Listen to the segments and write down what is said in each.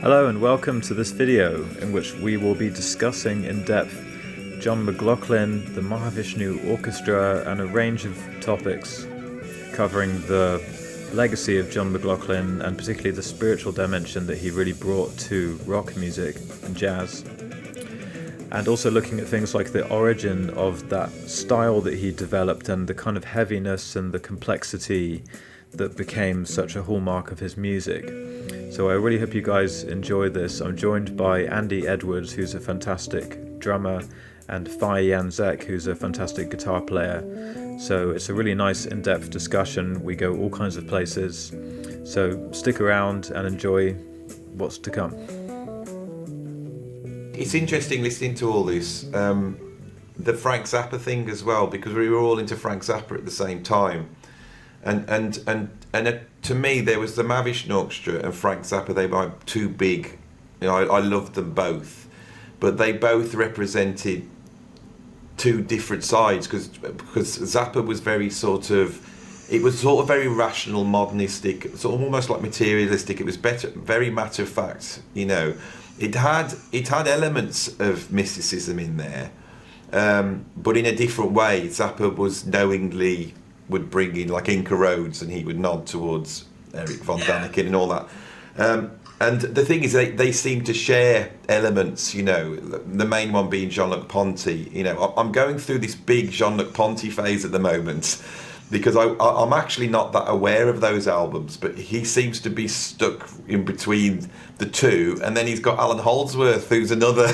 Hello and welcome to this video in which we will be discussing in depth John McLaughlin, the Mahavishnu Orchestra, and a range of topics covering the legacy of John McLaughlin and particularly the spiritual dimension that he really brought to rock music and jazz. And also looking at things like the origin of that style that he developed and the kind of heaviness and the complexity that became such a hallmark of his music. So I really hope you guys enjoy this. I'm joined by Andy Edwards, who's a fantastic drummer, and Phi Yaan-Zek, who's a fantastic guitar player. So it's a really nice in-depth discussion. We go all kinds of places. So stick around and enjoy what's to come. It's interesting listening to all this, the Frank Zappa thing as well, because we were all into Frank Zappa at the same time. And to me, there was the Mahavishnu Orchestra and Frank Zappa. They were too big. You know, I loved them both, but they both represented two different sides. Because Zappa was very it was very rational, modernistic, sort of almost like materialistic. It was very matter of fact. You know, it had elements of mysticism in there, but in a different way. Zappa was knowingly would bring in like Inca Roads, and he would nod towards Eric von Daniken and all that. And the thing is, they seem to share elements. You know, the main one being Jean-Luc Ponty. You know, I'm going through this big Jean-Luc Ponty phase at the moment because I'm actually not that aware of those albums, but he seems to be stuck in between the two. And then he's got Alan Holdsworth, who's another,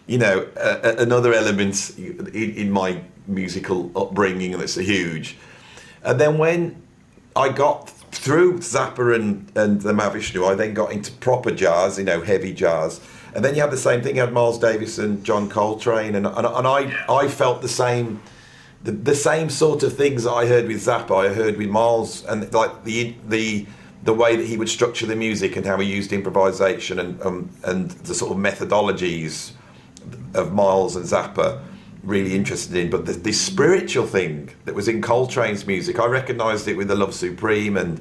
you know, another element in my musical upbringing that's huge. And then when I got through Zappa and the Mahavishnu, I then got into proper jazz, you know, heavy jazz. And then you had the same thing, you had Miles Davis and John Coltrane, and I felt the same sort of things that I heard with Zappa, I heard with Miles, and like the way that he would structure the music and how he used improvisation and the sort of methodologies of Miles and Zappa. Really interested in, but this spiritual thing that was in Coltrane's music, I recognised it with the Love Supreme and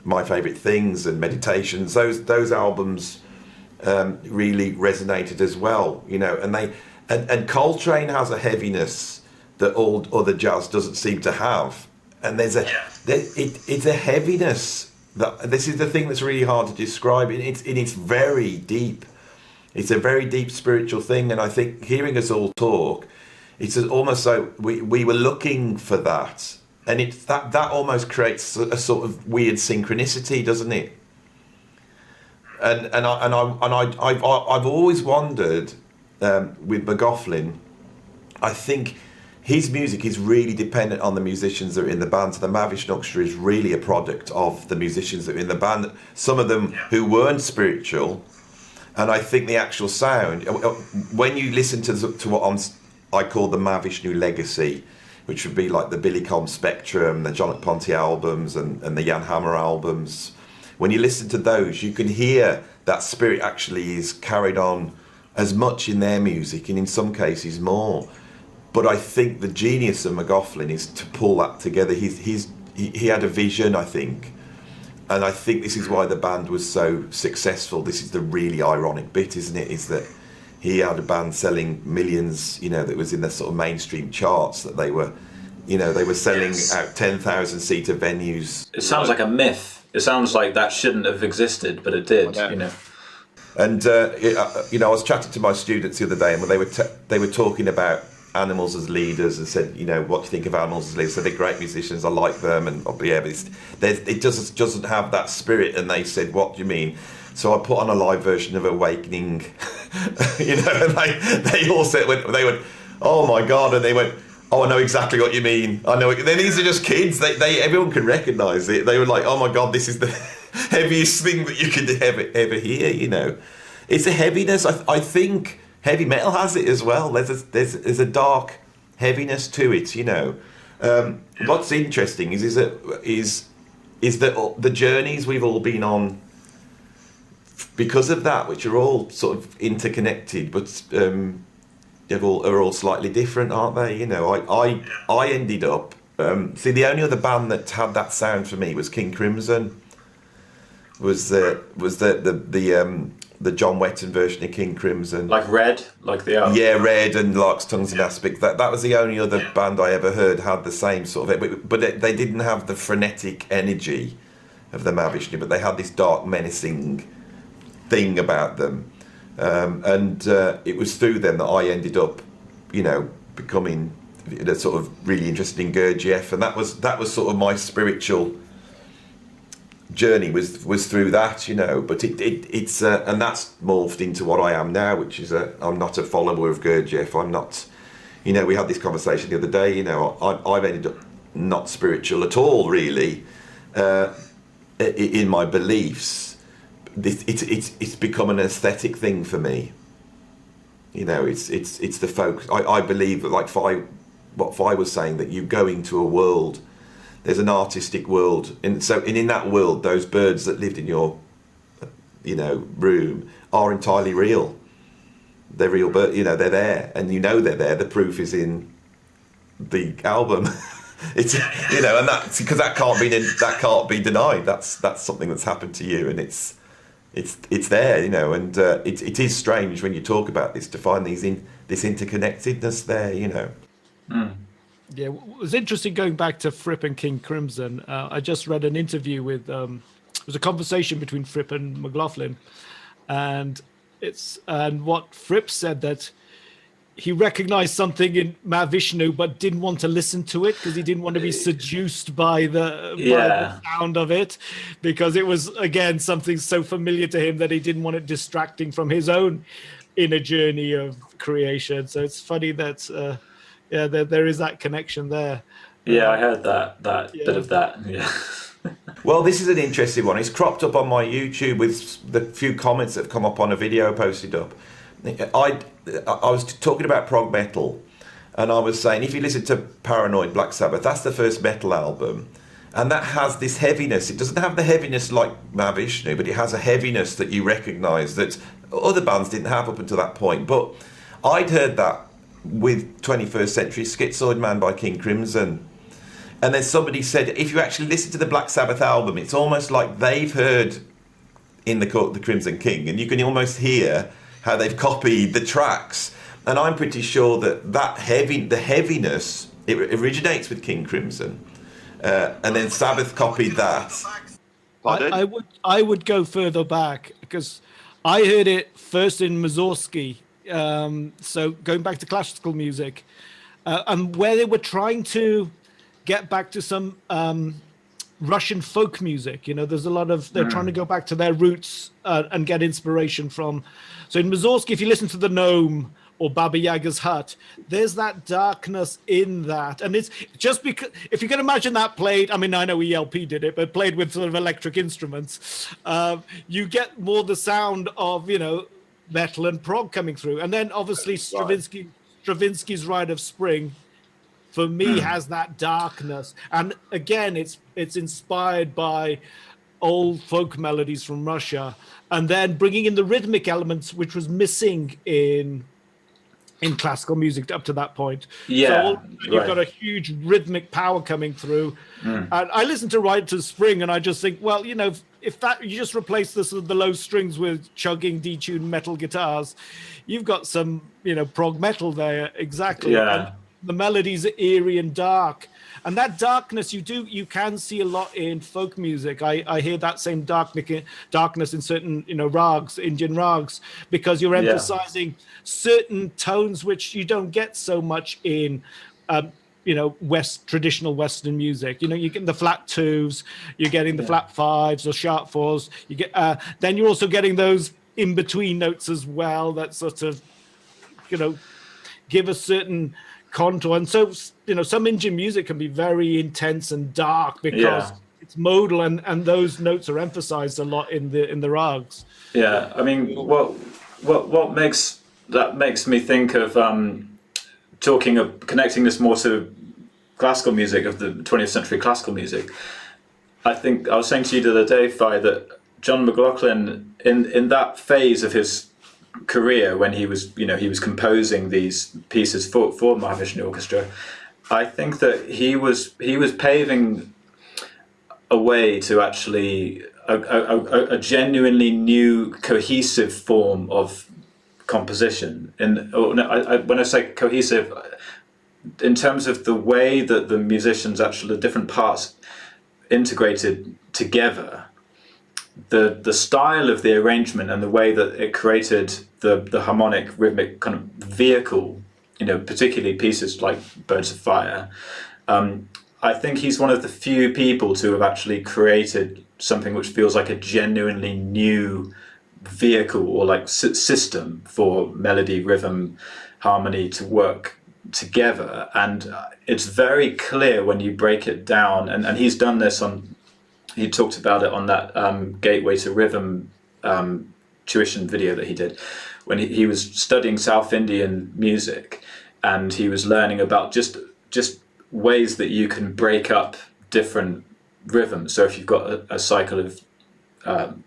My Favourite Things and Meditations. Those albums really resonated as well, you know. And Coltrane has a heaviness that all other jazz doesn't seem to have, and it's a heaviness that this is the thing that's really hard to describe. It's very deep. It's a very deep spiritual thing, and I think hearing us all talk, it's almost so we were looking for that, and it's that almost creates a sort of weird synchronicity, doesn't it? And I've always wondered with McLaughlin, I think his music is really dependent on the musicians that are in the band. So the Mahavishnu Orchestra is really a product of the musicians that are in the band. Some of them who weren't spiritual. And I think the actual sound, when you listen to what I call the Mahavishnu legacy, which would be like the Billy Combs Spectrum, the Jean-Luc Ponty albums and the Jan Hammer albums, when you listen to those, you can hear that spirit actually is carried on as much in their music, and in some cases more. But I think the genius of McLaughlin is to pull that together. He had a vision, I think. And I think this is why the band was so successful. This is the really ironic bit, isn't it? Is that he had a band selling millions, you know, that was in the sort of mainstream charts, that they were selling out 10,000-seater venues. It sounds like a myth. It sounds like that shouldn't have existed, but it did, you know. And, you know, I was chatting to my students the other day, and they were talking about animals as leaders and said, you know, what do you think of animals as leaders? So they're great musicians, I like them, and but it doesn't have that spirit. And they said, what do you mean? So I put on a live version of Awakening, you know, and they all said, they went, oh my God, and they went, oh, I know exactly what you mean. I know. These are just kids. Everyone can recognise it. They were like, oh my God, this is the heaviest thing that you could ever hear. You know, it's a heaviness. I think heavy metal has it as well. There's a dark heaviness to it, you know. What's interesting is that the journeys we've all been on because of that, which are all sort of interconnected, but are all slightly different, aren't they? You know, I ended up the only other band that had that sound for me was King Crimson. the John Wetton version of King Crimson. Like Red, like the album. Yeah, Red and Larks, Tongues and Aspics. That was the only other band I ever heard had the same sort of... But they didn't have the frenetic energy of the Mahavishnu, but they had this dark, menacing thing about them. And it was through them that I ended up, becoming sort of really interested in Gurdjieff. And that was sort of my spiritual journey was through that, but it's and that's morphed into what I am now, which is I'm not a follower of Gurdjieff. I'm not, we had this conversation the other day. I've ended up not spiritual at all, really, in my beliefs. It's become an aesthetic thing for me. It's the focus. I believe that, like what Phi was saying, that you go into a world. There's an artistic world, and in that world, those birds that lived in your, room are entirely real. They're real birds. They're there, and they're there. The proof is in the album. It's and that's because that can't be denied. That's something that's happened to you, and it's there. And it is strange when you talk about this to find this interconnectedness there. Yeah, it was interesting going back to Fripp and King Crimson. I just read an interview with it was a conversation between Fripp and McLaughlin, and what Fripp said, that he recognized something in Mahavishnu but didn't want to listen to it because he didn't want to be seduced by the sound of it, because it was, again, something so familiar to him that he didn't want it distracting from his own inner journey of creation. So it's funny that there is that connection there. Yeah, I heard that bit of that. Yeah. Well, this is an interesting one. It's cropped up on my YouTube with the few comments that have come up on a video posted up. I was talking about prog metal, and I was saying, if you listen to Paranoid Black Sabbath, that's the first metal album, and that has this heaviness. It doesn't have the heaviness like Mahavishnu, but it has a heaviness that you recognise that other bands didn't have up until that point. But I'd heard that with 21st Century Schizoid Man by King Crimson, and then somebody said, if you actually listen to the Black Sabbath album, it's almost like they've heard In the Court of the Crimson King, and you can almost hear how they've copied the tracks. And I'm pretty sure that the heaviness, it originates with King Crimson, and then Sabbath copied that. I would go further back, because I heard it first in Mussorgsky. So going back to classical music, and where they were trying to get back to some Russian folk music. There's a lot of, they're trying to go back to their roots and get inspiration from. So in Mussorgsky, if you listen to The Gnome or Baba Yaga's Hut, there's that darkness in that. And it's just because, if you can imagine that played, I mean, I know ELP did it, but played with sort of electric instruments, you get more the sound of, metal and prog coming through. And then obviously Stravinsky's Rite of Spring, for me, has that darkness. And again, it's inspired by old folk melodies from Russia, and then bringing in the rhythmic elements, which was missing in classical music up to that point. Yeah, so you've got a huge rhythmic power coming through. And I listen to Rite to Spring, and I just think, well, if that, you just replace the low strings with chugging detuned metal guitars, you've got some prog metal there. Exactly. And the melodies are eerie and dark, and that darkness you can see a lot in folk music. I hear that same darkness in certain rags, Indian rags, because you're emphasizing certain tones which you don't get so much in traditional Western music. You get the flat twos, you're getting the flat fives or sharp fours. You get then you're also getting those in between notes as well that sort of give a certain contour. And so some Indian music can be very intense and dark because it's modal, and those notes are emphasized a lot in the rags. Yeah, I mean, what makes me think of connecting this more to classical music, of the 20th century classical music. I think I was saying to you the other day, Phi, that John McLaughlin, in that phase of his career when he was composing these pieces for Mahavishnu Orchestra, I think that he was paving a way to actually a genuinely new cohesive form of composition. And when I say cohesive, in terms of the way that the musicians, actually the different parts integrated together, the style of the arrangement and the way that it created the harmonic rhythmic kind of vehicle, particularly pieces like Birds of Fire, I think he's one of the few people to have actually created something which feels like a genuinely new vehicle or like system for melody, rhythm, harmony to work together. And it's very clear when you break it down, and he's done this he talked about it on that Gateway to Rhythm tuition video that he did when he was studying South Indian music, and he was learning about just ways that you can break up different rhythms. So if you've got a cycle of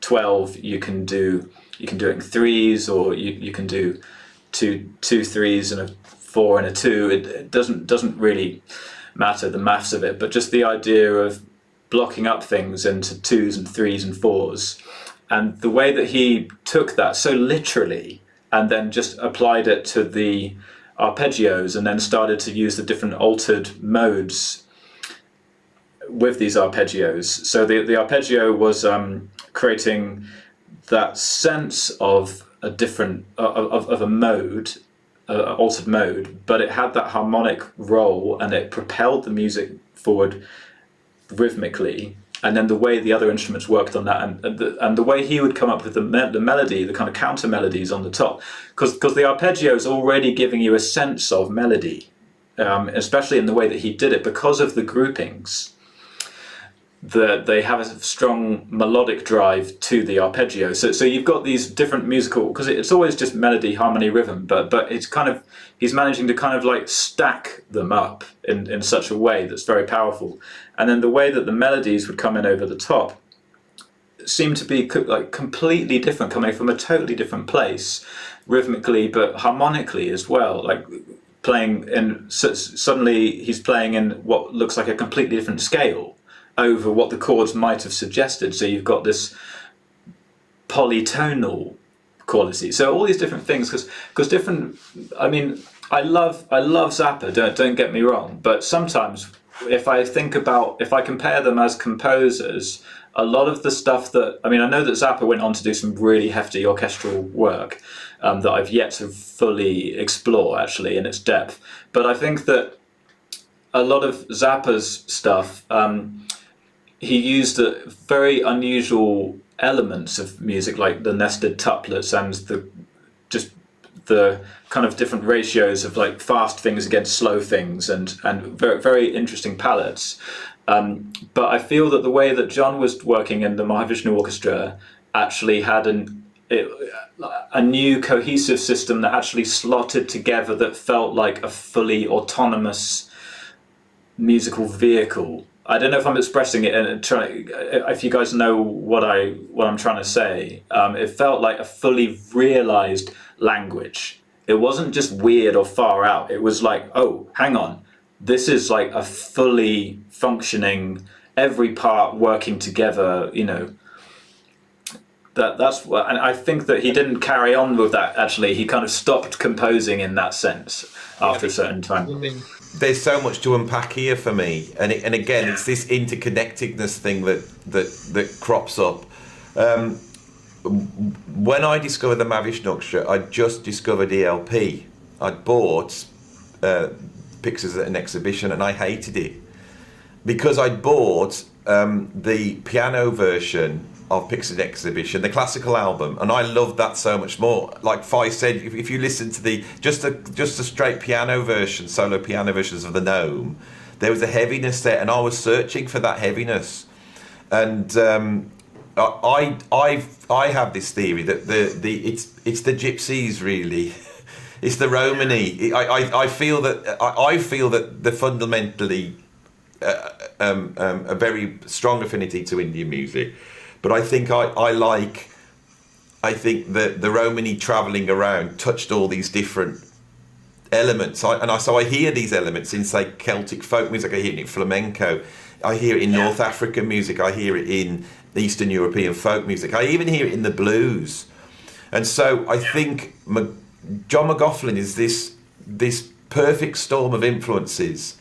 12, you can do it in threes, or you can do two threes and a 4 and a 2. It doesn't really matter the maths of it, but just the idea of blocking up things into 2s and 3s and 4s, and the way that he took that so literally and then just applied it to the arpeggios, and then started to use the different altered modes with these arpeggios. So the arpeggio was creating that sense of a different of a mode, altered mode, but it had that harmonic role, and it propelled the music forward rhythmically. And then the way the other instruments worked on that, and the way he would come up with the melody, the kind of counter melodies on the top, because the arpeggio is already giving you a sense of melody, especially in the way that he did it, because of the groupings. They have a strong melodic drive to the arpeggio. So you've got these different musical, because it's always just melody, harmony, rhythm, but it's kind of, he's managing to kind of like stack them up in such a way that's very powerful. And then the way that the melodies would come in over the top seem to be like completely different, coming from a totally different place, rhythmically, but harmonically as well. Like playing in, suddenly he's playing in what looks like a completely different scale over what the chords might have suggested. So you've got this polytonal quality. So all these different things, because different. I mean, I love Zappa. Don't get me wrong, but sometimes if I compare them as composers, a lot of the stuff that, I know that Zappa went on to do some really hefty orchestral work that I've yet to fully explore actually in its depth. But I think that a lot of Zappa's stuff, he used very unusual elements of music, like the nested tuplets and the kind of different ratios of like fast things against slow things, and very, very interesting palettes. But I feel that the way that John was working in the Mahavishnu Orchestra actually had a new cohesive system that actually slotted together, that felt like a fully autonomous musical vehicle. I don't know if I'm expressing it, and if you guys know what I'm trying to say. It felt like a fully realized language. It wasn't just weird or far out. It was like, oh, hang on, this is like a fully functioning, every part working together. That's what, and I think that he didn't carry on with that. Actually, he kind of stopped composing in that sense after a certain time. There's so much to unpack here for me, and again, it's this interconnectedness thing that crops up. When I discovered the Mahavishnu Orchestra, I just discovered ELP. I'd bought Pixars at an exhibition, and I hated it because I'd bought the piano version of Pixars exhibition, the classical album, and I loved that so much more. Like Phi said, if you listen to the just a straight piano version, solo piano versions of the Gnome, there was a heaviness there, and I was searching for that heaviness. And I have this theory that it's the Gypsies really, it's the Romany. I feel that they're fundamentally a very strong affinity to Indian music. But I think I think that the Romany travelling around touched all these different elements. So I hear these elements in, say, Celtic folk music. I hear it in flamenco, I hear it in North African music. I hear it in Eastern European folk music. I even hear it in the blues. And so I think John McLaughlin is this perfect storm of influences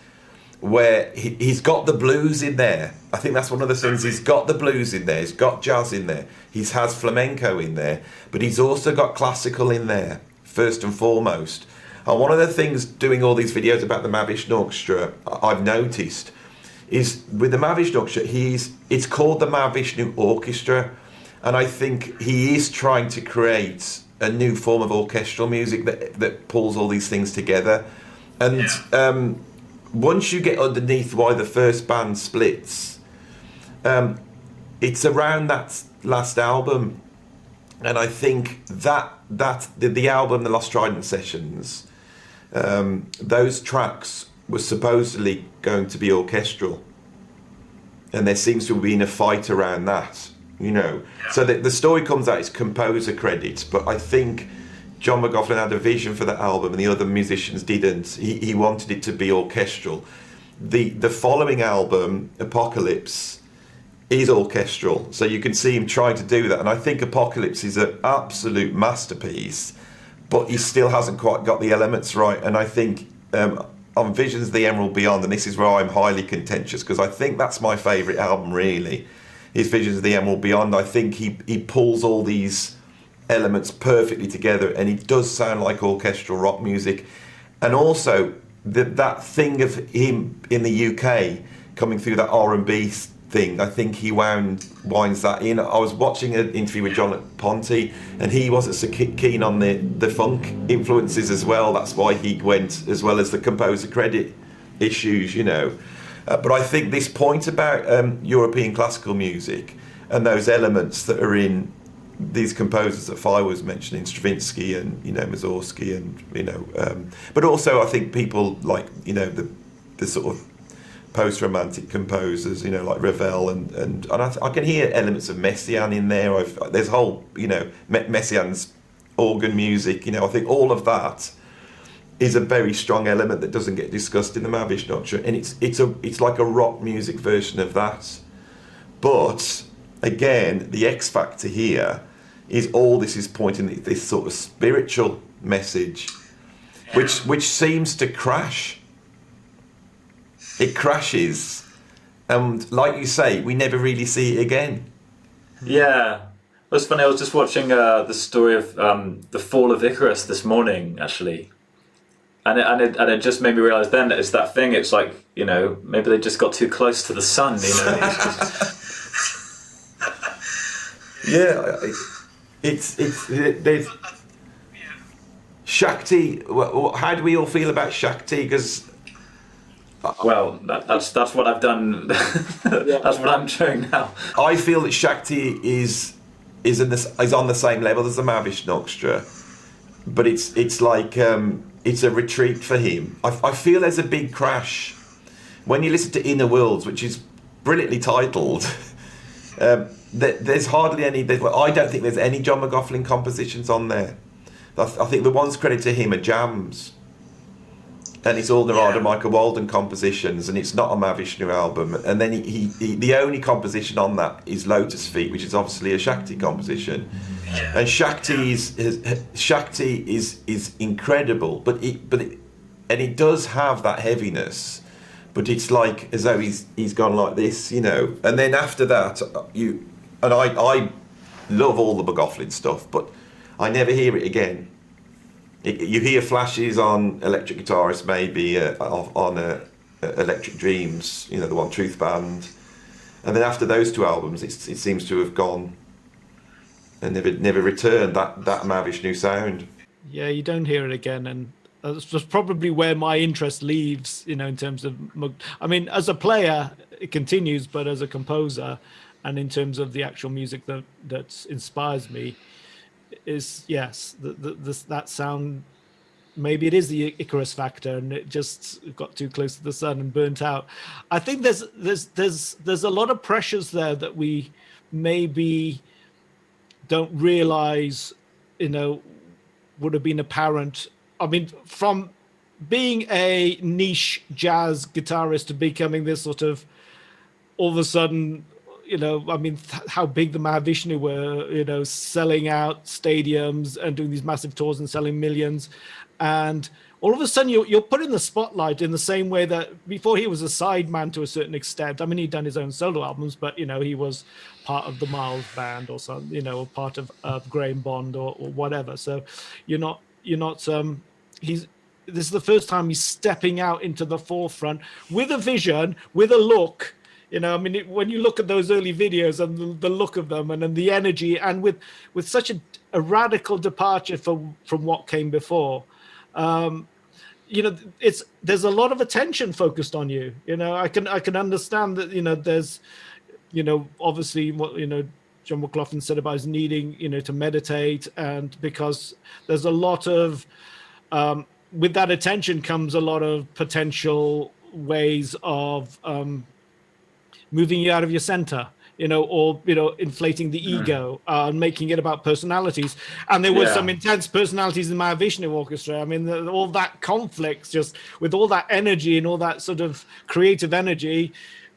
where he's got the blues in there. I think that's one of the things. He's got the blues in there. He's got jazz in there. He has flamenco in there. But he's also got classical in there, first and foremost. And one of the things doing all these videos about the Mahavishnu Orchestra I've noticed is with the Mahavishnu Orchestra, it's called the Mahavishnu Orchestra. And I think he is trying to create a new form of orchestral music that pulls all these things together. And once you get underneath why the first band splits, it's around that last album. And I think that the album, The Lost Trident Sessions, those tracks were supposedly going to be orchestral. And there seems to have been a fight around that. So the story comes out, it's composer credits, but I think John McLaughlin had a vision for that album and the other musicians didn't. He wanted it to be orchestral. The following album, Apocalypse, is orchestral, so you can see him trying to do that, and I think Apocalypse is an absolute masterpiece, but he still hasn't quite got the elements right. And I think on Visions of the Emerald Beyond, and this is where I'm highly contentious, because I think that's my favourite album really, his Visions of the Emerald Beyond. I think he pulls all these elements perfectly together, and it does sound like orchestral rock music. And also that thing of him in the UK coming through that R&B thing, I think he winds that in. I was watching an interview with John Ponte, and he wasn't so keen on the funk influences as well. That's why he went, as well as the composer credit issues, But I think this point about European classical music and those elements that are in these composers that Phi was mentioning, Stravinsky and Mussorgsky, and but also I think people like the sort of post-romantic composers, like Ravel and I can hear elements of Messiaen in there. There's whole Messiaen's organ music. I think all of that is a very strong element that doesn't get discussed in the Mahavishnu Orchestra, and it's like a rock music version of that. But again, the X factor here is all this is pointing at this sort of spiritual message, which seems to crash. It crashes, and like you say, we never really see it again. Yeah. It was funny, I was just watching the story of the fall of Icarus this morning, actually. And it just made me realise then that it's that thing, it's like, maybe they just got too close to the sun, Yeah, there's Shakti. How do we all feel about Shakti? Because well, that's what I've done. That's what I'm doing now. I feel that Shakti is on the same level as the Mahavishnu Orchestra, but it's like it's a retreat for him. I feel there's a big crash when you listen to Inner Worlds, which is brilliantly titled. There's hardly any. I don't think there's any John McLaughlin compositions on there. I think the ones credited to him are jams. And it's all Narada Michael Walden compositions, and it's not a Mahavishnu album. And then he the only composition on that is Lotus Feet, which is obviously a Shakti composition. Yeah. And Shakti is incredible, but it does have that heaviness, but it's like as though he's gone like this, And then after that, I love all the McLaughlin stuff, but I never hear it again. You hear flashes on Electric Guitarist, maybe on Electric Dreams, the one Truth Band, and then after those two albums, it seems to have gone and never returned that Mahavishnu sound. Yeah, you don't hear it again, and that's just probably where my interest leaves. In terms of, I mean, as a player, it continues, but as a composer, and in terms of the actual music that inspires me. Is yes, that sound. Maybe it is the Icarus factor, and it just got too close to the sun and burnt out. I think there's a lot of pressures there that we maybe don't realize, would have been apparent. I mean, from being a niche jazz guitarist to becoming this sort of all of a sudden, I mean, how big the Mahavishnu were, selling out stadiums and doing these massive tours and selling millions. And all of a sudden you're put in the spotlight in the same way that before he was a sideman to a certain extent. I mean, he'd done his own solo albums, but, he was part of the Miles band or something, or part of Graham Bond or whatever. So this is the first time he's stepping out into the forefront with a vision, with a look. I mean, when you look at those early videos and the look of them and the energy, and with such a radical departure from what came before, there's a lot of attention focused on you. I can understand that. There's, obviously what John McLaughlin said about his needing to meditate, and because there's a lot of with that attention comes a lot of potential ways of moving you out of your center, or inflating the ego, making it about personalities. And there was some intense personalities in Mahavishnu Orchestra. I mean, all that conflict, just with all that energy and all that sort of creative energy,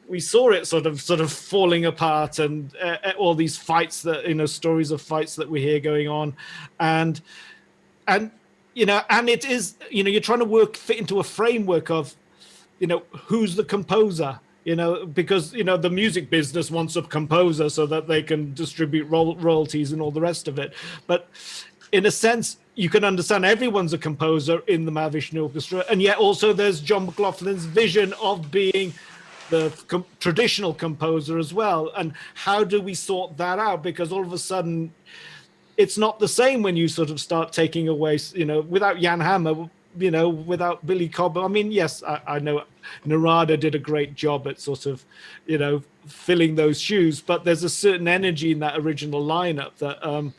we saw it sort of falling apart, and all these fights that stories of fights that we hear going on, and it is you're trying to fit into a framework of who's the composer. Because, the music business wants a composer so that they can distribute royalties and all the rest of it. But in a sense, you can understand everyone's a composer in the Mahavishnu Orchestra. And yet also there's John McLaughlin's vision of being the traditional composer as well. And how do we sort that out? Because all of a sudden, it's not the same when you sort of start taking away, without Jan Hammer, without Billy Cobham. I mean, yes, I know Narada did a great job at sort of, filling those shoes, but there's a certain energy in that original lineup that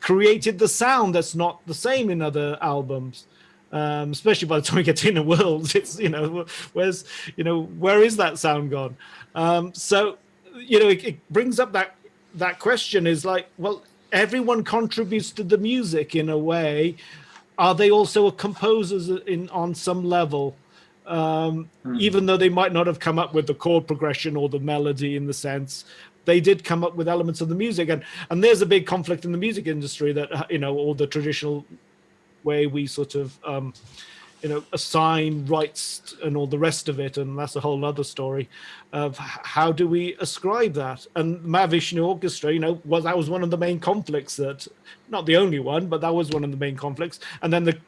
created the sound that's not the same in other albums. Especially by the time we get to Inner Worlds, it's, where is that sound gone? So, it brings up that question is like, well, everyone contributes to the music in a way. Are they also composers on some level? Even though they might not have come up with the chord progression or the melody in the sense, they did come up with elements of the music. And there's a big conflict in the music industry that, all the traditional way we sort of, assign rights and all the rest of it. And that's a whole other story of how do we ascribe that? And Mahavishnu Orchestra, that was one of the main conflicts that, not the only one, but that was one of the main conflicts. And then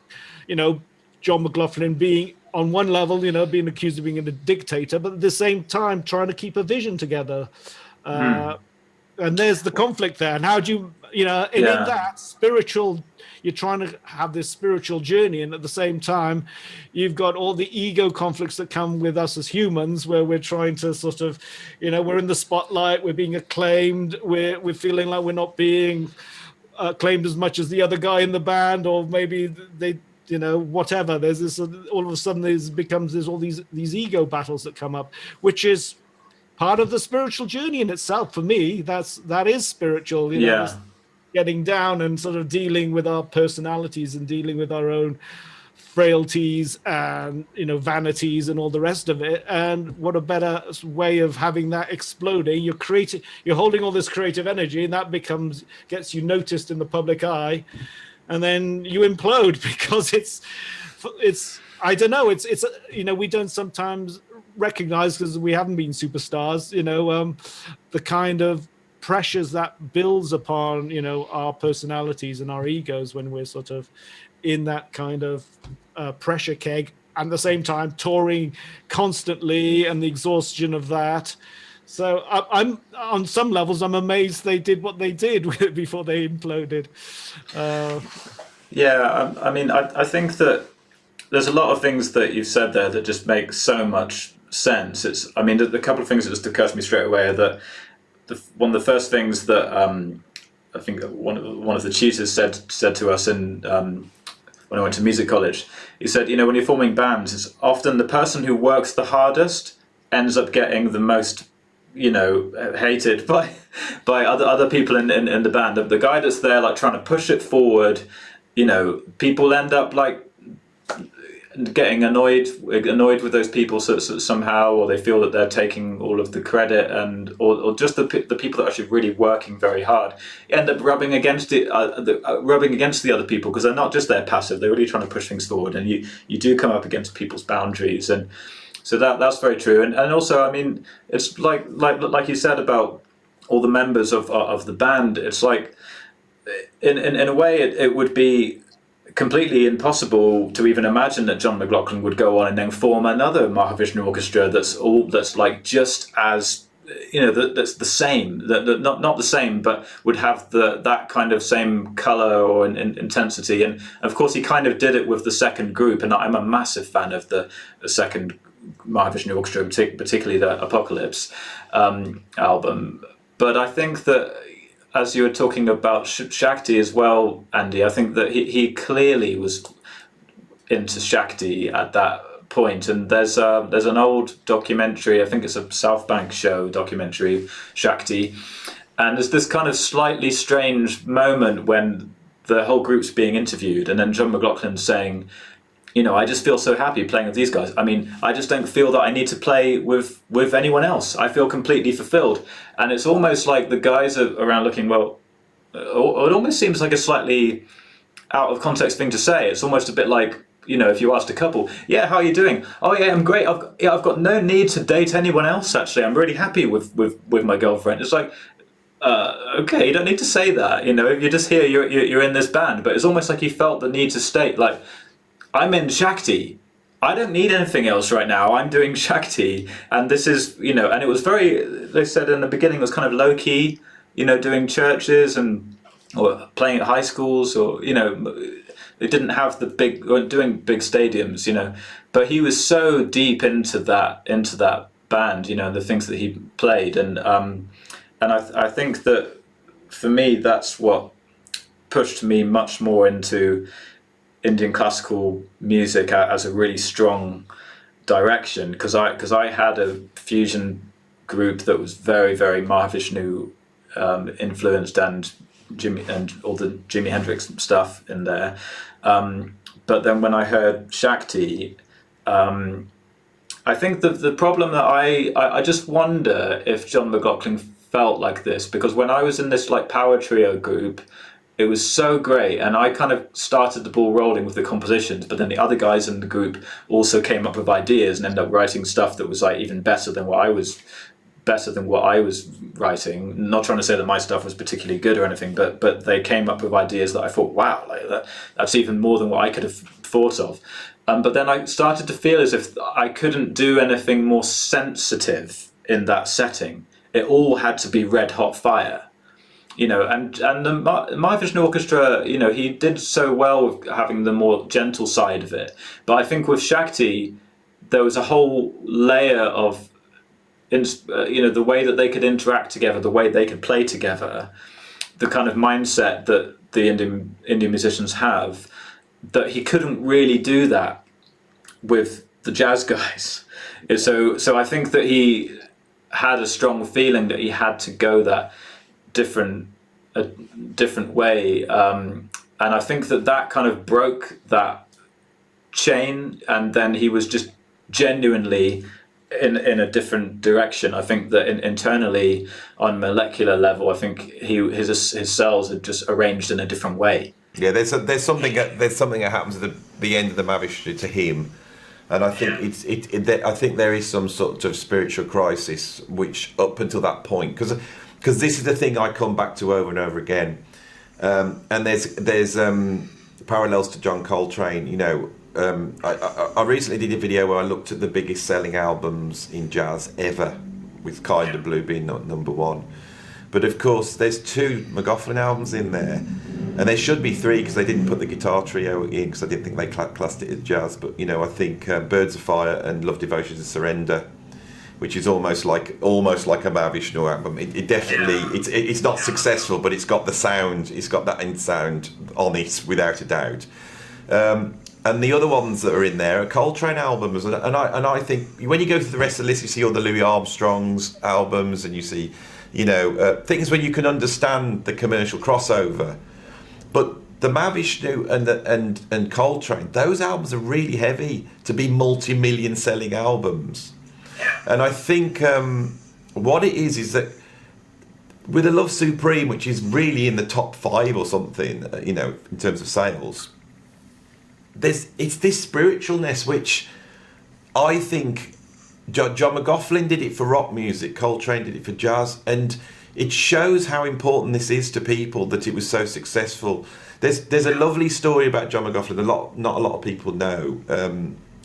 John McLaughlin being on one level, being accused of being a dictator, but at the same time trying to keep a vision together. And there's the conflict there. And how do you, in that spiritual, you're trying to have this spiritual journey, and at the same time, you've got all the ego conflicts that come with us as humans, where we're trying to sort of, we're in the spotlight, we're being acclaimed, we're feeling like we're not being acclaimed as much as the other guy in the band, or maybe they, whatever. There's this, all of a sudden there's all these ego battles that come up, which is part of the spiritual journey in itself. For me, that is spiritual, getting down and sort of dealing with our personalities and dealing with our own frailties and vanities and all the rest of it. And what a better way of having that exploding. You're holding all this creative energy, and that gets you noticed in the public eye, and then you implode because it's I don't know, it's we don't sometimes recognize, because we haven't been superstars, the kind of pressures that builds upon our personalities and our egos when we're sort of in that kind of pressure keg, and at the same time touring constantly, and the exhaustion of that. So I'm on some levels, I'm amazed they did what they did before they imploded. I mean, I think that there's a lot of things that you've said there that just make so much sense. The couple of things that just occur to me straight away are that one of the first things that I think one of the tutors said to us when I went to music college, he said, when you're forming bands, it's often the person who works the hardest ends up getting the most, hated by other people in the band. The guy that's there, like, trying to push it forward, people end up like getting annoyed with those people somehow, or they feel that they're taking all of the credit, and or just the people that are actually really working very hard end up rubbing against the other people, because they're not just there passive, they're really trying to push things forward, and you do come up against people's boundaries. And so that's very true. And also, I mean, it's like you said about all the members of the band. It's like in a way it would be completely impossible to even imagine that John McLaughlin would go on and then form another Mahavishnu orchestra that's like just as, you know, that's the same, not the same, but would have that kind of same color or intensity. And of course he kind of did it with the second group, and I'm a massive fan of the second Mahavishnu orchestra, particularly the Apocalypse album. But I think that, as you were talking about Shakti as well, Andy, I think that he clearly was into Shakti at that point. And there's an old documentary, I think it's a South Bank show documentary, Shakti, and there's this kind of slightly strange moment when the whole group's being interviewed, and then John McLaughlin's saying, you know, I just feel so happy playing with these guys. I mean, I just don't feel that I need to play with anyone else. I feel completely fulfilled. And it's almost like the guys are around looking, well, it almost seems like a slightly out of context thing to say. It's almost a bit like, you know, if you asked a couple, yeah, how are you doing? Oh yeah, I'm great. I've got no need to date anyone else, actually. I'm really happy with my girlfriend. It's like, okay, you don't need to say that. You know, if you're just here, you're in this band. But it's almost like you felt the need to state, like, I'm in Shakti. I don't need anything else right now. I'm doing Shakti. And this is, you know, and it was very, they said in the beginning, it was kind of low key, you know, doing churches or playing at high schools, or, you know, they didn't have the big, or doing big stadiums, you know, but he was so deep into that band, you know, and the things that he played. And I think that for me, that's what pushed me much more into Indian classical music as a really strong direction, because I had a fusion group that was very, very Mahavishnu influenced, and all the Jimi Hendrix stuff in there. But then when I heard Shakti, I think the problem that I just wonder if John McLaughlin felt like this, because when I was in this like power trio group, it was so great, and I kind of started the ball rolling with the compositions, but then the other guys in the group also came up with ideas and ended up writing stuff that was like even better than what I was writing. Not trying to say that my stuff was particularly good or anything, but they came up with ideas that I thought, wow, like that's even more than what I could have thought of. But then I started to feel as if I couldn't do anything more sensitive in that setting. It all had to be red hot fire. You know, and the Mahavishnu Orchestra, you know, he did so well with having the more gentle side of it. But I think with Shakti, there was a whole layer of, you know, the way that they could interact together, the way they could play together, the kind of mindset that the Indian musicians have, that he couldn't really do that with the jazz guys. So I think that he had a strong feeling that he had to go that a different way, and I think that kind of broke that chain, and then he was just genuinely in a different direction. I think that internally, on molecular level, I think his cells had just arranged in a different way. Yeah, there's something that happens at the end of the Mahavishnu to him, and I think I think there is some sort of spiritual crisis, which up until that point, because this is the thing I come back to over and over again, and there's parallels to John Coltrane. You know, I recently did a video where I looked at the biggest selling albums in jazz ever, with Kind of Blue being number one. But of course, there's 2 McLaughlin albums in there, and there should be 3 because they didn't put the guitar trio in, because I didn't think they classed it as jazz. But you know, I think Birds of Fire and Love, Devotion and Surrender, which is almost like a Mahavishnu album. It definitely, it's not successful, but it's got the sound, it's got that end sound on it without a doubt. And the other ones that are in there are Coltrane albums, and I think when you go through the rest of the list, you see all the Louis Armstrong's albums, and you see, you know, things where you can understand the commercial crossover. But the Mahavishnu and Coltrane, those albums are really heavy to be multi-million selling albums. And I think what it is that with A Love Supreme, which is really in the top 5 or something, you know, in terms of sales, it's this spiritualness which I think John McLaughlin did it for rock music, Coltrane did it for jazz, and it shows how important this is to people that it was so successful. There's a lovely story about John McLaughlin, not a lot of people know,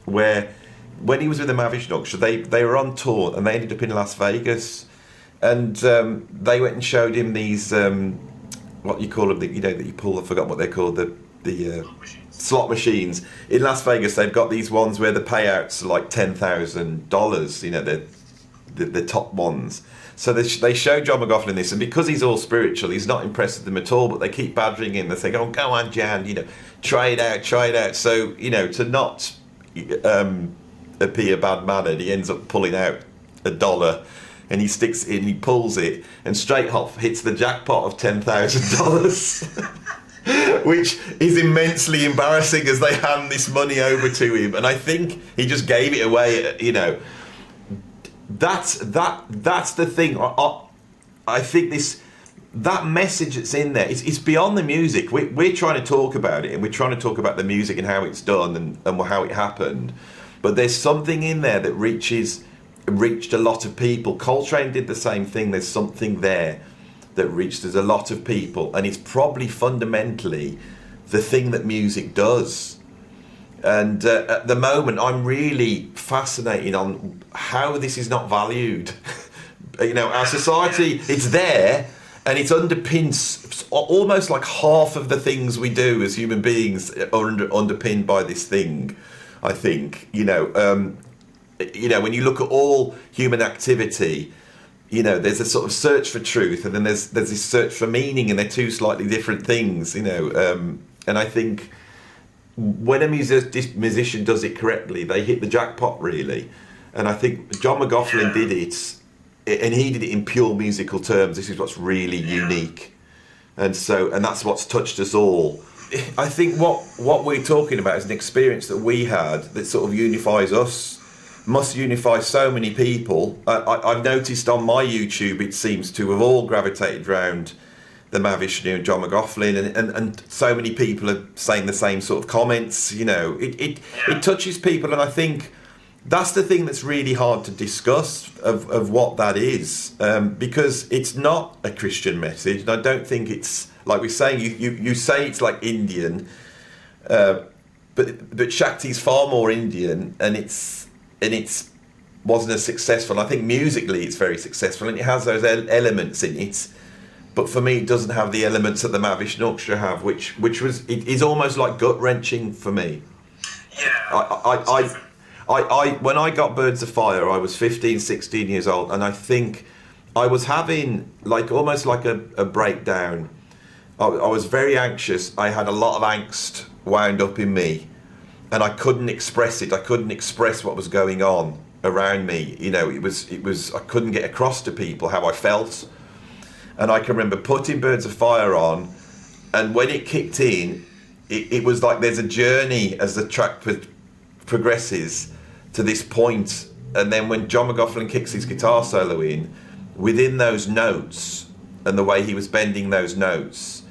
where when he was with the Mahavishnu Orchestra, they were on tour and they ended up in Las Vegas, and they went and showed him these what you call them, that you pull. I forgot what they're called. The slot machines in Las Vegas. They've got these ones where the payouts are like $10,000. You know, the top ones. So they show John McLaughlin this, and because he's all spiritual, he's not impressed with them at all. But they keep badgering him. They say, "Oh, go on, Jan. You know, try it out." So you know, to not appear bad-mannered, he ends up pulling out $1. And he sticks it in, he pulls it, and straight off hits the jackpot of $10,000, which is immensely embarrassing as they hand this money over to him. And I think he just gave it away. You know, that's the thing. I think that message that's in there, it's beyond the music. We're trying to talk about it, and we're trying to talk about the music and how it's done and how it happened. But there's something in there that reached a lot of people. Coltrane did the same thing. There's something there that reached a lot of people, and it's probably fundamentally the thing that music does. And at the moment, I'm really fascinated on how this is not valued. You know, our society, it's there, and it underpins almost like half of the things we do as human beings are underpinned by this thing, I think. You know, when you look at all human activity, you know, there's a sort of search for truth, and then there's this search for meaning, and they're two slightly different things, you know. And I think when a musician does it correctly, they hit the jackpot, really. And I think John McLaughlin did it, and he did it in pure musical terms. This is what's really unique, and that's what's touched us all. I think what we're talking about is an experience that we had that sort of unifies us, must unify so many people. I've noticed on my YouTube, it seems to have all gravitated around the Mahavishnu and John McLaughlin, and so many people are saying the same sort of comments. You know, it touches people, and I think that's the thing that's really hard to discuss of what that is, because it's not a Christian message, and I don't think it's, like we're saying, you say it's like Indian, but Shakti's far more Indian, and it's wasn't as successful. I think musically it's very successful, and it has those elements in it, but for me it doesn't have the elements that the Mahavishnu Orchestra have, which is almost like gut-wrenching for me. I when I got Birds of Fire, I was 15, 16 years old, and I think I was having almost like a breakdown. I was very anxious. I had a lot of angst wound up in me, and I couldn't express it. I couldn't express what was going on around me. You know, it was I couldn't get across to people how I felt. And I can remember putting Birds of Fire on, and when it kicked in, it was like there's a journey as the track progresses to this point, and then when John McLaughlin kicks his guitar solo in, within those notes and the way he was bending those notes,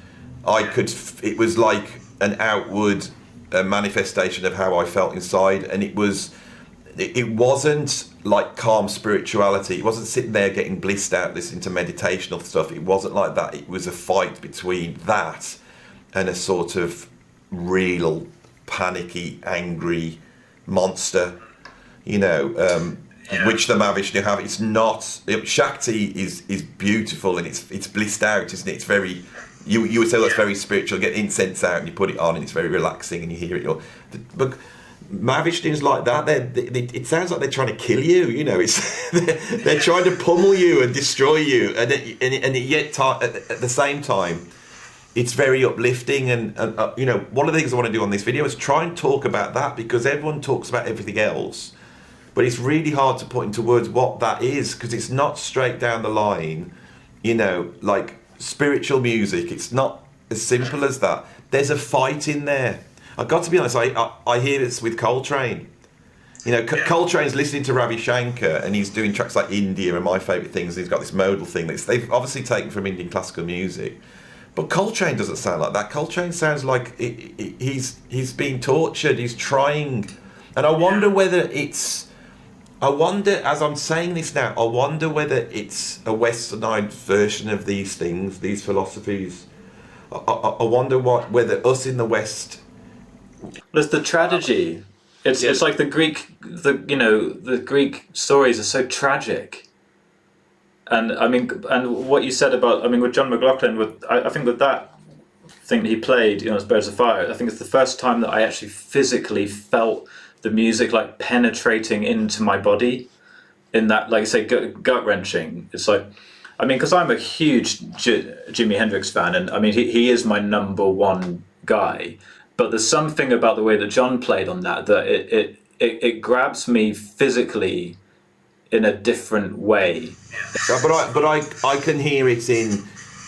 it was like an outward manifestation of how I felt inside, and it wasn't like calm spirituality. It wasn't sitting there getting blissed out listening to meditational stuff. It wasn't like that. It was a fight between that and a sort of real panicky, angry monster, you know, which the Mahavishnu have. It's not. Shakti is beautiful, and it's blissed out, isn't it? It's very. You would say that's very spiritual. You get incense out and you put it on, and it's very relaxing, and you hear it all. But Mahavishnu's like that. It sounds like they're trying to kill you. You know, they're trying to pummel you and destroy you, and yet at the same time, it's very uplifting. And you know, one of the things I want to do on this video is try and talk about that, because everyone talks about everything else, but it's really hard to put into words what that is, because it's not straight down the line. You know, like spiritual music. It's not as simple as that. There's a fight in there. I've got to be honest, I hear this with Coltrane. You know, Coltrane's listening to Ravi Shankar and he's doing tracks like India and my favourite things. He's got this modal thing that they've obviously taken from Indian classical music. But Coltrane doesn't sound like that. Coltrane sounds like he's being tortured, he's trying. And I wonder whether as I'm saying this now, I wonder whether it's a westernized version of these things, these philosophies. I wonder whether us in the West... There's the tragedy. It's like the Greek stories are so tragic. And I mean, and what you said about, I mean, with John McLaughlin, I think with that thing that he played, you know, as Birds of Fire, I think it's the first time that I actually physically felt the music like penetrating into my body, in that, like I say, gut wrenching. It's like, I mean, because I'm a huge Jimi Hendrix fan, and I mean, he is my number one guy. But there's something about the way that John played on that it grabs me physically in a different way. But I can hear it in.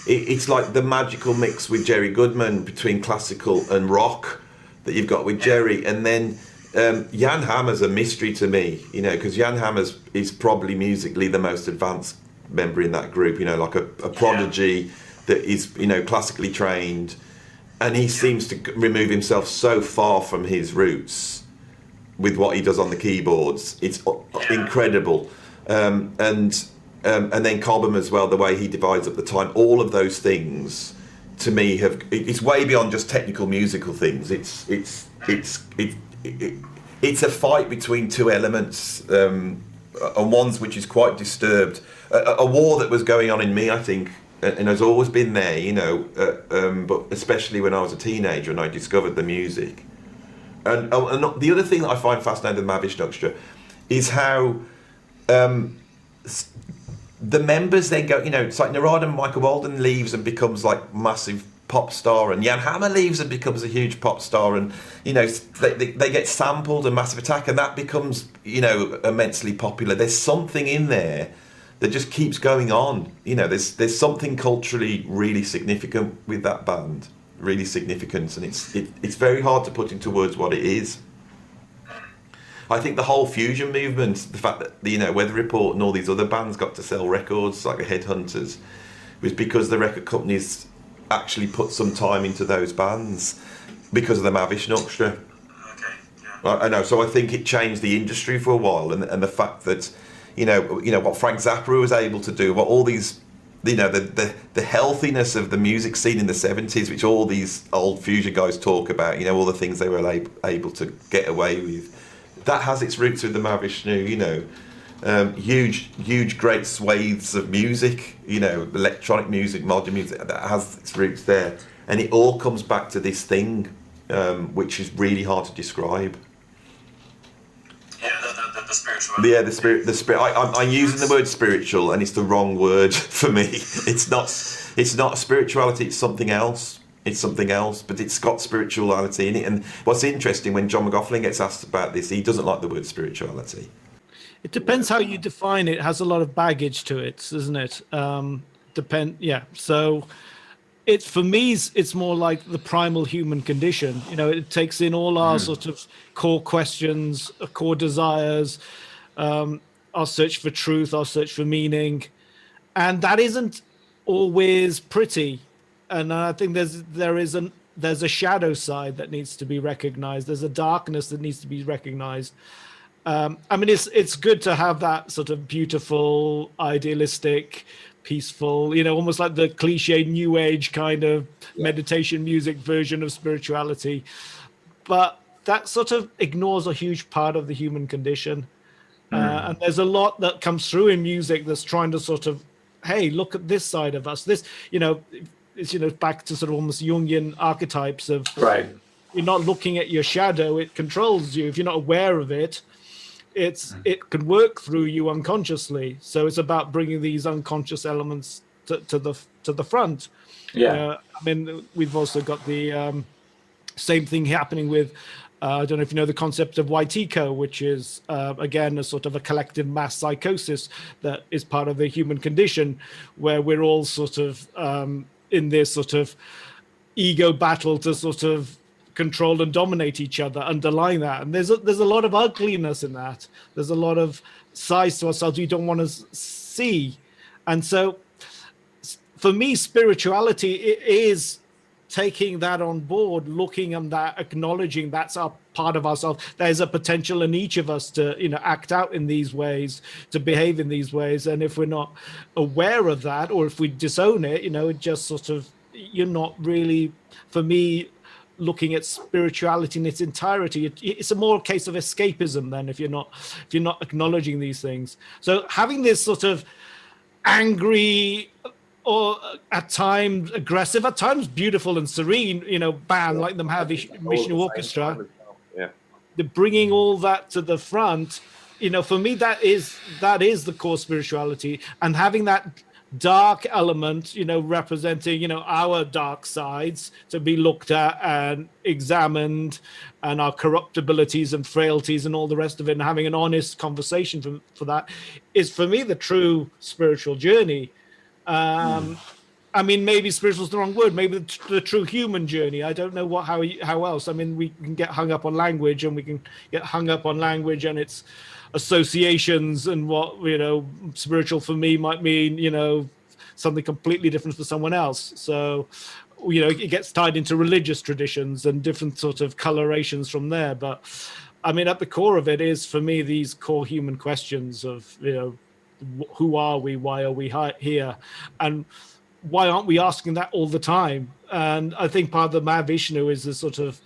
It's like the magical mix with Jerry Goodman between classical and rock that you've got with Jerry, and then Jan Hammer's a mystery to me, you know, because Jan Hammer is probably musically the most advanced member in that group, you know, like a prodigy that is, you know, classically trained, and he seems to remove himself so far from his roots with what he does on the keyboards. It's incredible. And then Cobham as well, the way he divides up the time, all of those things to me it's way beyond just technical musical things. It's a fight between two elements, and one's which is quite disturbed. A war that was going on in me, I think, and has always been there, you know, but especially when I was a teenager and I discovered the music. And the other thing that I find fascinating with Mahavishnu Orchestra is how the members, they go, you know, it's like Narada Michael Walden leaves and becomes like massive pop star, and Jan Hammer leaves and becomes a huge pop star, and you know they get sampled and Massive Attack, and that becomes, you know, immensely popular. There's something in there that just keeps going on. You know, there's something culturally really significant with that band, really significant, and it's very hard to put into words what it is. I think the whole fusion movement, the fact that, you know, Weather Report and all these other bands got to sell records like the Headhunters, was because the record companies actually put some time into those bands because of the Mahavishnu Orchestra. Okay, yeah. I know, so I think it changed the industry for a while, and the fact that, you know what Frank Zappa was able to do, what all these, you know, the healthiness of the music scene in the 70s, which all these old fusion guys talk about, you know, all the things they were able to get away with, that has its roots with the Mahavishnu, you know. Huge great swathes of music, you know, electronic music, modern music, that has its roots there, and it all comes back to this thing, which is really hard to describe. Yeah, the spirituality. Yeah, the spirit. I'm using the word spiritual, and it's the wrong word for me. It's not spirituality. It's something else. It's something else, but it's got spirituality in it. And what's interesting, when John McLaughlin gets asked about this, he doesn't like the word spirituality. It depends how you define it. It has a lot of baggage to it, doesn't it? Yeah. So it's, for me, it's more like the primal human condition. You know, it takes in all our sort of core questions, core desires, our search for truth, our search for meaning. And that isn't always pretty. And I think there's a shadow side that needs to be recognized. There's a darkness that needs to be recognized. I mean, it's good to have that sort of beautiful, idealistic, peaceful, you know, almost like the cliche new age kind of meditation music version of spirituality. But that sort of ignores a huge part of the human condition. And there's a lot that comes through in music that's trying to sort of, hey, look at this side of us. This, you know, it's, you know, back to sort of almost Jungian archetypes of, Right. You're not looking at your shadow, it controls you. If you're not aware of it, it can work through you unconsciously. So it's about bringing these unconscious elements to the front. Yeah. I mean, we've also got the same thing happening with, I don't know if you know the concept of Waitiko, which is, again, a sort of a collective mass psychosis that is part of the human condition, where we're all sort of in this sort of ego battle to sort of control and dominate each other underlying that. And there's a lot of ugliness in that. There's a lot of sides to ourselves we don't want to see. And so for me, spirituality is taking that on board, looking at that, acknowledging that's our part of ourselves. There's a potential in each of us to, act out in these ways, to behave in these ways. And if we're not aware of that, or if we disown it, it just sort of, you're not really, for me, looking at spirituality in its entirety. It's a more case of escapism then, if you're not acknowledging these things. So having this sort of angry, or at times aggressive, at times beautiful and serene, band like the Mahavishnu Orchestra, they're bringing all that to the front. For me, that is the core spirituality, and having that dark element, representing, our dark sides to be looked at and examined, and our corruptibilities and frailties and all the rest of it, and having an honest conversation for that is, for me, the true spiritual journey. I mean, maybe spiritual is the wrong word. Maybe the true human journey. I don't know how else. I mean, we can get hung up on language, and and its associations, and what spiritual for me might mean something completely different for someone else. So it gets tied into religious traditions and different sort of colorations from there. But I mean, at the core of it is, for me, these core human questions of who are we, why are we here, and why aren't we asking that all the time? And I think part of the Mahavishnu is this sort of,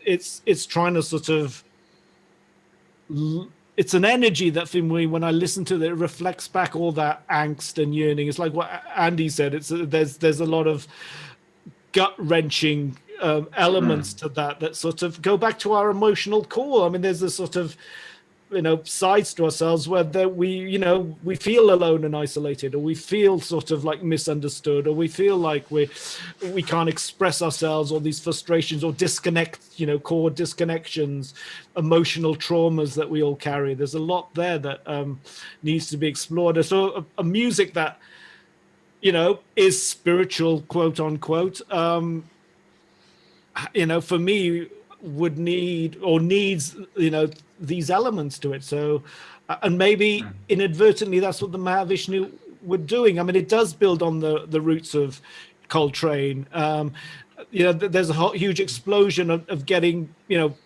it's trying to sort of, it's an energy that, for me, when I listen to it, it reflects back all that angst and yearning. It's like what Andy said. There's a lot of gut wrenching elements to that sort of go back to our emotional core. I mean, there's this sort of sides to ourselves where we feel alone and isolated, or we feel sort of like misunderstood, or we feel like we can't express ourselves, or these frustrations, or core disconnections, emotional traumas that we all carry. There's a lot there that needs to be explored. So a music that is spiritual, quote unquote, for me, would need, or needs, these elements to it. So, and maybe inadvertently, that's what the Mahavishnu were doing. I mean, it does build on the roots of Coltrane. There's a huge explosion of getting,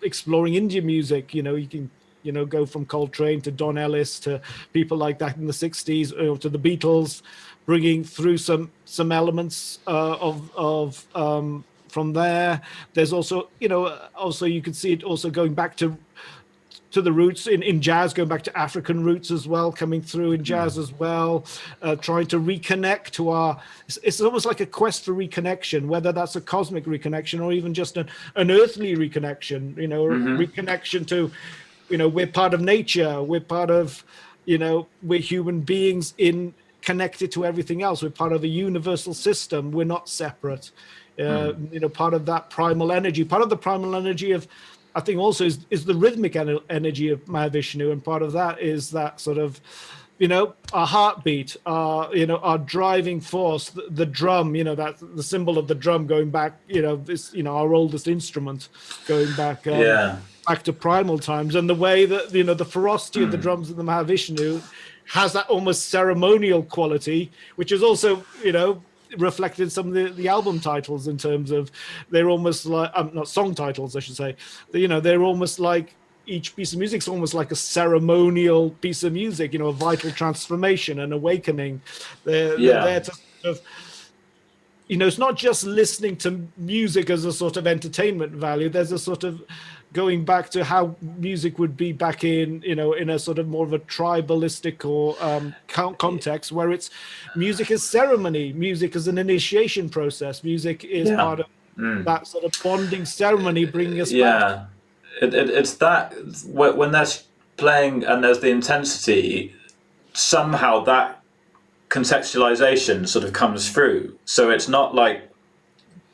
exploring Indian music. You can, go from Coltrane to Don Ellis to people like that in the 60s, to the Beatles, bringing through some elements from there. There's also, also you can see it also going back to the roots in jazz, going back to African roots as well, coming through in jazz as well, trying to reconnect to it's almost like a quest for reconnection, whether that's a cosmic reconnection or even just an earthly reconnection, reconnection to, we're part of nature, we're part of, we're human beings connected to everything else, we're part of a universal system, we're not separate. Part of that primal energy, part of the primal energy of, I think also is the rhythmic energy of Mahavishnu, and part of that is that sort of, our heartbeat, our driving force, the drum, that the symbol of the drum going back, this, our oldest instrument going back, back to primal times, and the way that the ferocity of the drums of the Mahavishnu has that almost ceremonial quality, which is also reflected some of the album titles, in terms of they're almost like not song titles, I should say. They're almost like, each piece of music is almost like a ceremonial piece of music, a vital transformation, an awakening. They're there to sort of, it's not just listening to music as a sort of entertainment value. There's a sort of going back to how music would be back in a sort of more of a tribalistic or context, where it's music is ceremony, music is an initiation process, music is part of that sort of bonding ceremony, bringing us back. It's that when there's playing and there's the intensity, somehow that contextualization sort of comes through. So it's not like,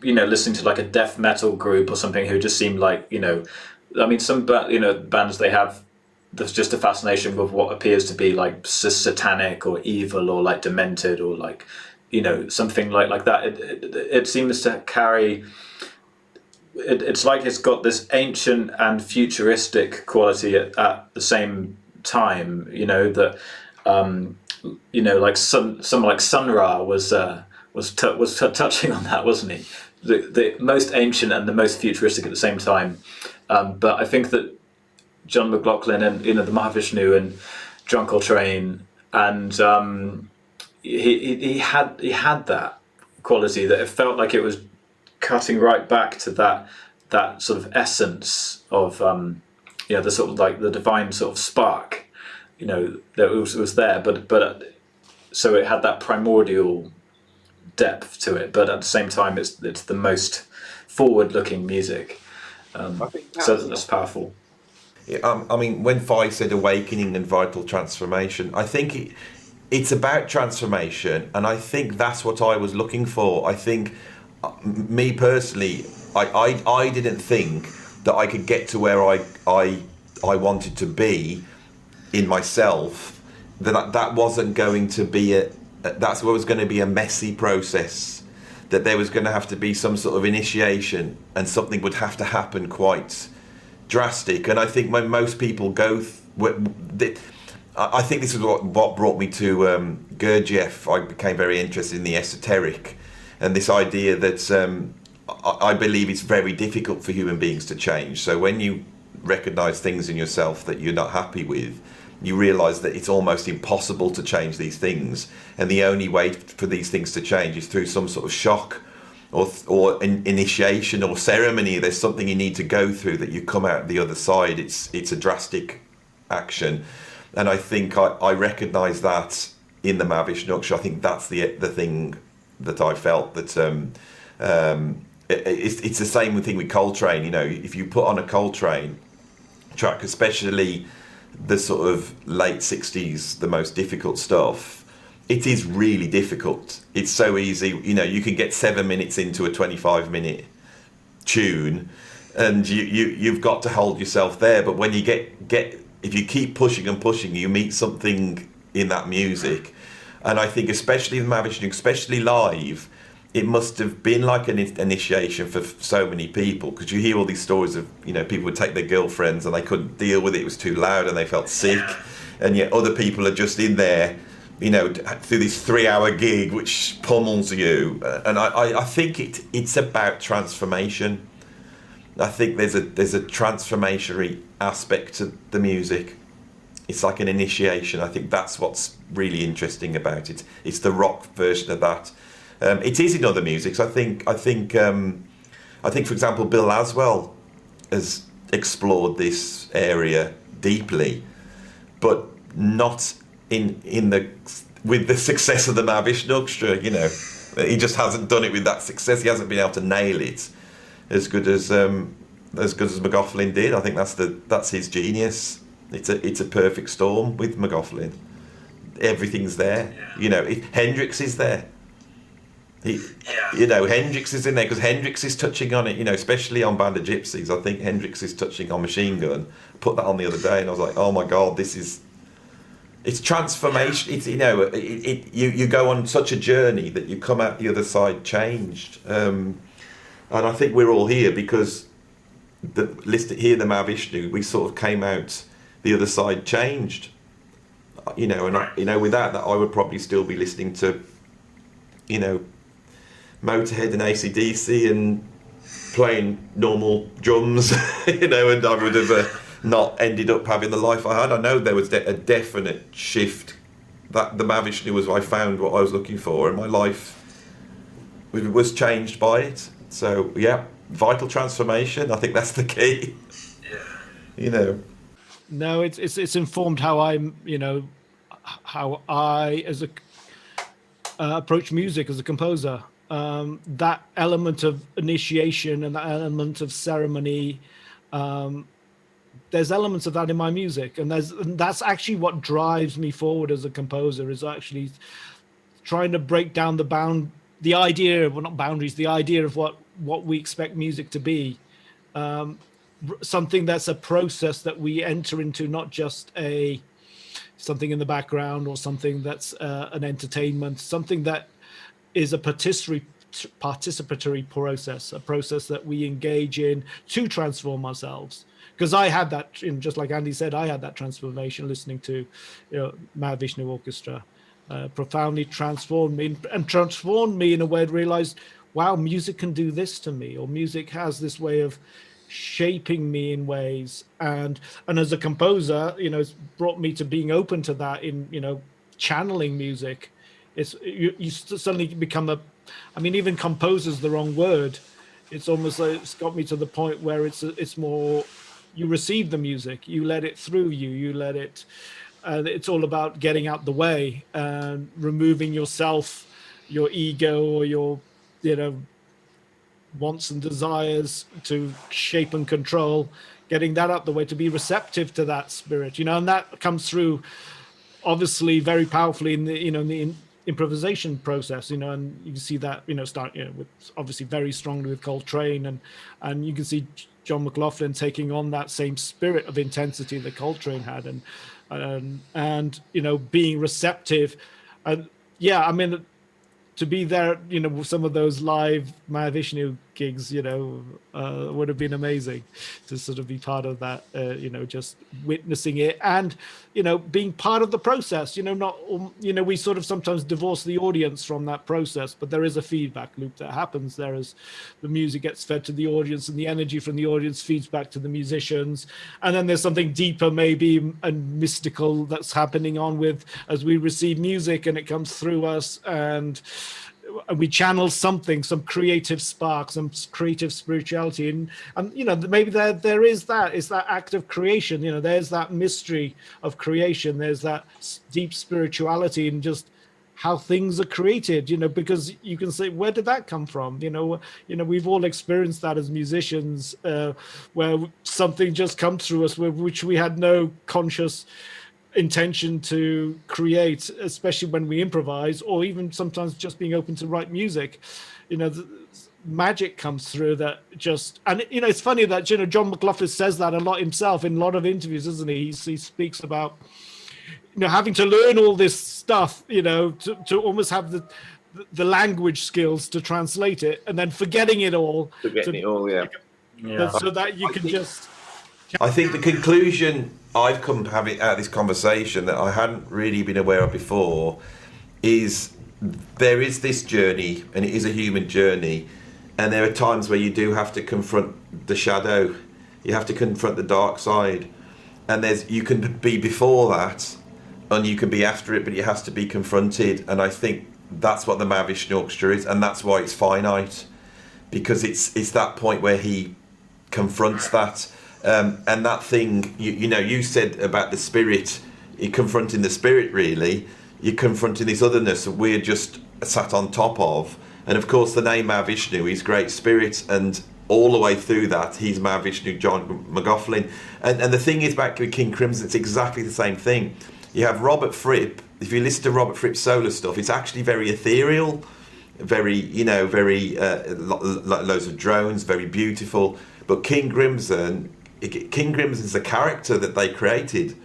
listening to like a death metal group or something who just seem like, I mean, some bands, they have, there's just a fascination with what appears to be like satanic or evil or like demented or like something like that. It seems to carry. It's like it's got this ancient and futuristic quality at the same time. That like someone like Sun Ra was touching on that, wasn't he? The most ancient and the most futuristic at the same time. But I think that John McLaughlin and the Mahavishnu and John Coltrane and he had that quality that it felt like it was cutting right back to that sort of essence of the sort of like the divine sort of spark, that was there, but so it had that primordial depth to it, but at the same time it's the most forward-looking music. I think that's powerful. Yeah, I mean, when Phi said awakening and vital transformation, I think it's about transformation, and I think that's what I was looking for. I think, me personally, I didn't think that I could get to where I wanted to be in myself. That wasn't going to be that's what was going to be a messy process. That there was going to have to be some sort of initiation, and something would have to happen quite drastic. And I think when most people I think this is what brought me to Gurdjieff. I became very interested in the esoteric, and this idea that I believe it's very difficult for human beings to change. So when you recognize things in yourself that you're not happy with, you realize that it's almost impossible to change these things, and the only way for these things to change is through some sort of shock or initiation or ceremony. There's something you need to go through that you come out the other side. It's a drastic action, and I think I recognise that in the Mahavishnu. I think that's the thing that I felt that it's the same thing with Coltrane. If you put on a Coltrane track, especially the sort of late 60s, the most difficult stuff, it is really difficult. It's so easy, you can get 7 minutes into a 25-minute tune, and you've got to hold yourself there. But when you get if you keep pushing and pushing, you meet something in that music. And I think especially in Mahavishnu, especially live, it must have been like an initiation for so many people, because you hear all these stories of people would take their girlfriends and they couldn't deal with it. It was too loud and they felt sick, and yet other people are just in there through this 3-hour gig which pummels you. And I think it's about transformation. I think there's a transformationary aspect to the music. It's like an initiation. I think that's what's really interesting about it. It's the rock version of that. It is in other musics. I think for example, Bill Laswell has explored this area deeply, but not with the success of the Mahavishnu Orchestra. He just hasn't done it with that success. He hasn't been able to nail it as good as McLaughlin did. I think that's his genius. It's a perfect storm with McLaughlin. Everything's there. Hendrix is there. Hendrix is in there because Hendrix is touching on it. Especially on Band of Gypsies. I think Hendrix is touching on Machine Gun. Put that on the other day, and I was like, oh my god, it's transformation. It's you go on such a journey that you come out the other side changed. And I think we're all here because the Mahavishnu, we sort of came out the other side changed. Without that, I would probably still be listening to, Motorhead and AC/DC and playing normal drums, and I would have not ended up having the life I had. I know there was a definite shift. That the Mahavishnu was, I found what I was looking for, and my life was changed by it. So yeah, vital transformation. I think that's the key. No, it's informed how I'm, how I as a approach music as a composer. That element of initiation and that element of ceremony, there's elements of that in my music, and that's actually what drives me forward as a composer, is actually trying to break down the idea of, well, not boundaries, the idea of what we expect music to be. Something that's a process that we enter into, not just something in the background or something that's an entertainment, something that is a participatory process, a process that we engage in to transform ourselves. Because I had that, just like Andy said, I had that transformation listening to, Mahavishnu Orchestra. Profoundly transformed me, and transformed me in a way to realize, wow, music can do this to me, or music has this way of shaping me in ways. And as a composer, it's brought me to being open to that in, channeling music. It's you suddenly become even composer's the wrong word. It's almost like it's got me to the point where it's more, you receive the music, you let it through you let it. It's all about getting out the way and removing yourself, your ego, or your, wants and desires to shape and control, getting that out the way to be receptive to that spirit, and that comes through obviously very powerfully in the improvisation process, and you can see that, start, with obviously very strongly with Coltrane, and you can see John McLaughlin taking on that same spirit of intensity that Coltrane had, and being receptive. And to be there, some of those live Mahavishnu gigs, would have been amazing to sort of be part of that, just witnessing it and, being part of the process, we sort of sometimes divorce the audience from that process, but there is a feedback loop that happens there as the music gets fed to the audience and the energy from the audience feeds back to the musicians. And then there's something deeper maybe and mystical that's happening on with as we receive music and it comes through us, and we channel something, some creative spark, some creative spirituality, and maybe there is that. It's that act of creation. There's that mystery of creation. There's that deep spirituality in just how things are created. Because you can say, where did that come from? We've all experienced that as musicians, where something just comes through us, which we had no conscious intention to create, especially when we improvise, or even sometimes just being open to write music. The magic comes through that just, and it's funny that John McLaughlin says that a lot himself in a lot of interviews, isn't he? He speaks about having to learn all this stuff, to almost have the language skills to translate it, and then forgetting it all, so that you can just. I think the conclusion I've come having out of this conversation that I hadn't really been aware of before is there is this journey, and it is a human journey, and there are times where you do have to confront the shadow, you have to confront the dark side, and you can be before that and you can be after it, but it has to be confronted. And I think that's what the Mahavishnu Orchestra is, and that's why it's finite, because it's that point where he confronts that. And that thing, you said about the spirit, you're confronting the spirit really, you're confronting this otherness that we're just sat on top of. And of course the name Mahavishnu is great spirit, and all the way through that he's Mahavishnu John McLaughlin. And the thing is, back with King Crimson, it's exactly the same thing. You have Robert Fripp. If you listen to Robert Fripp's solo stuff, it's actually very ethereal, very loads of drones, very beautiful. But King Crimson's a character that they created.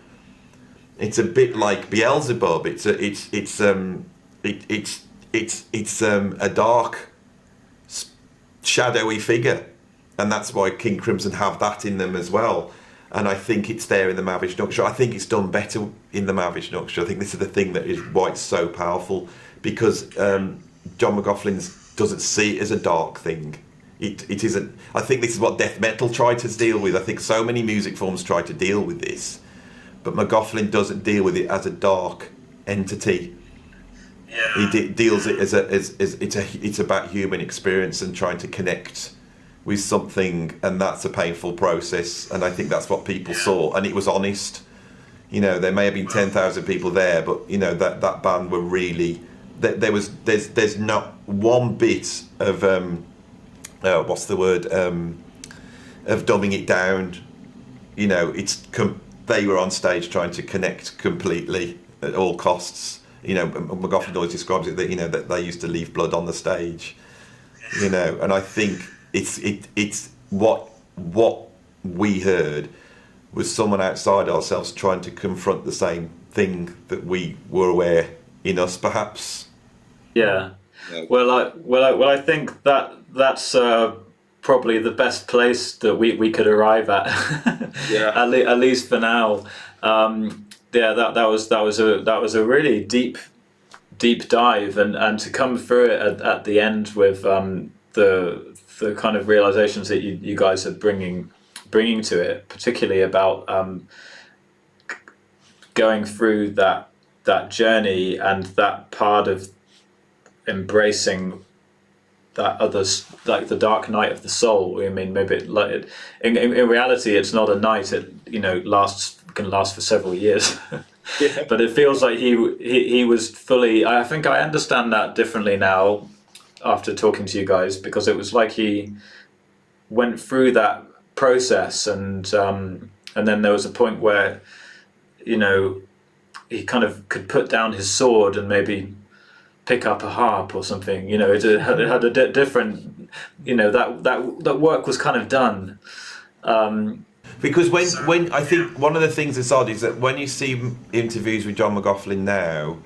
It's a bit like Beelzebub. It's a dark, shadowy figure, and that's why King Crimson have that in them as well. And I think it's there in the Mahavishnu Orchestra. I think it's done better in the Mahavishnu Orchestra. I think this is the thing that is why it's so powerful, because John McLaughlin doesn't see it as a dark thing. It isn't. I think this is what death metal tried to deal with. I think so many music forms try to deal with this, but McLaughlin doesn't deal with it as a dark entity. Yeah. He deals it as it's about human experience and trying to connect with something, and that's a painful process. And I think that's what people saw, and it was honest. There may have been 10,000 people there, but that band were really. There's not one bit of what's the word, of dumbing it down. They were on stage trying to connect completely at all costs. McLaughlin always describes it that that they used to leave blood on the stage. And I think it's what we heard was someone outside ourselves trying to confront the same thing that we were aware in us, perhaps. Yeah. I think that's probably the best place that we could arrive at. At least for now. That was a really deep dive, and to come through it at the end with the kind of realizations that you guys are bringing to it, particularly about going through that journey and that part of embracing that others, like the dark night of the soul. I mean, maybe in reality it's not a night. It can last for several years. But it feels like he was fully. I think I understand that differently now after talking to you guys, because it was like he went through that process, and then there was a point where, he kind of could put down his sword and maybe pick up a harp or something. It had a different. That work was kind of done. Because when I think one of the things that's odd is that when you see interviews with John McLaughlin now,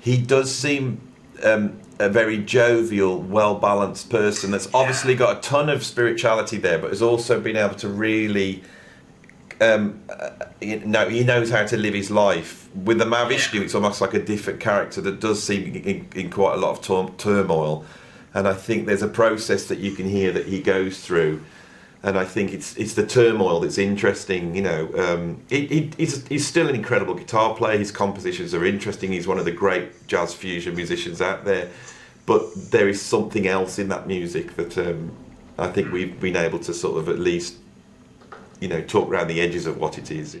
he does seem a very jovial, well-balanced person that's obviously got a ton of spirituality there, but has also been able to really, he knows how to live his life. With the Mahavishnu, it's almost like a different character that does seem in quite a lot of turmoil, and I think there's a process that you can hear that he goes through. And I think it's the turmoil that's interesting. He's still an incredible guitar player. His compositions are interesting. He's one of the great jazz fusion musicians out there. But there is something else in that music that I think we've been able to sort of at least, talk around the edges of what it is.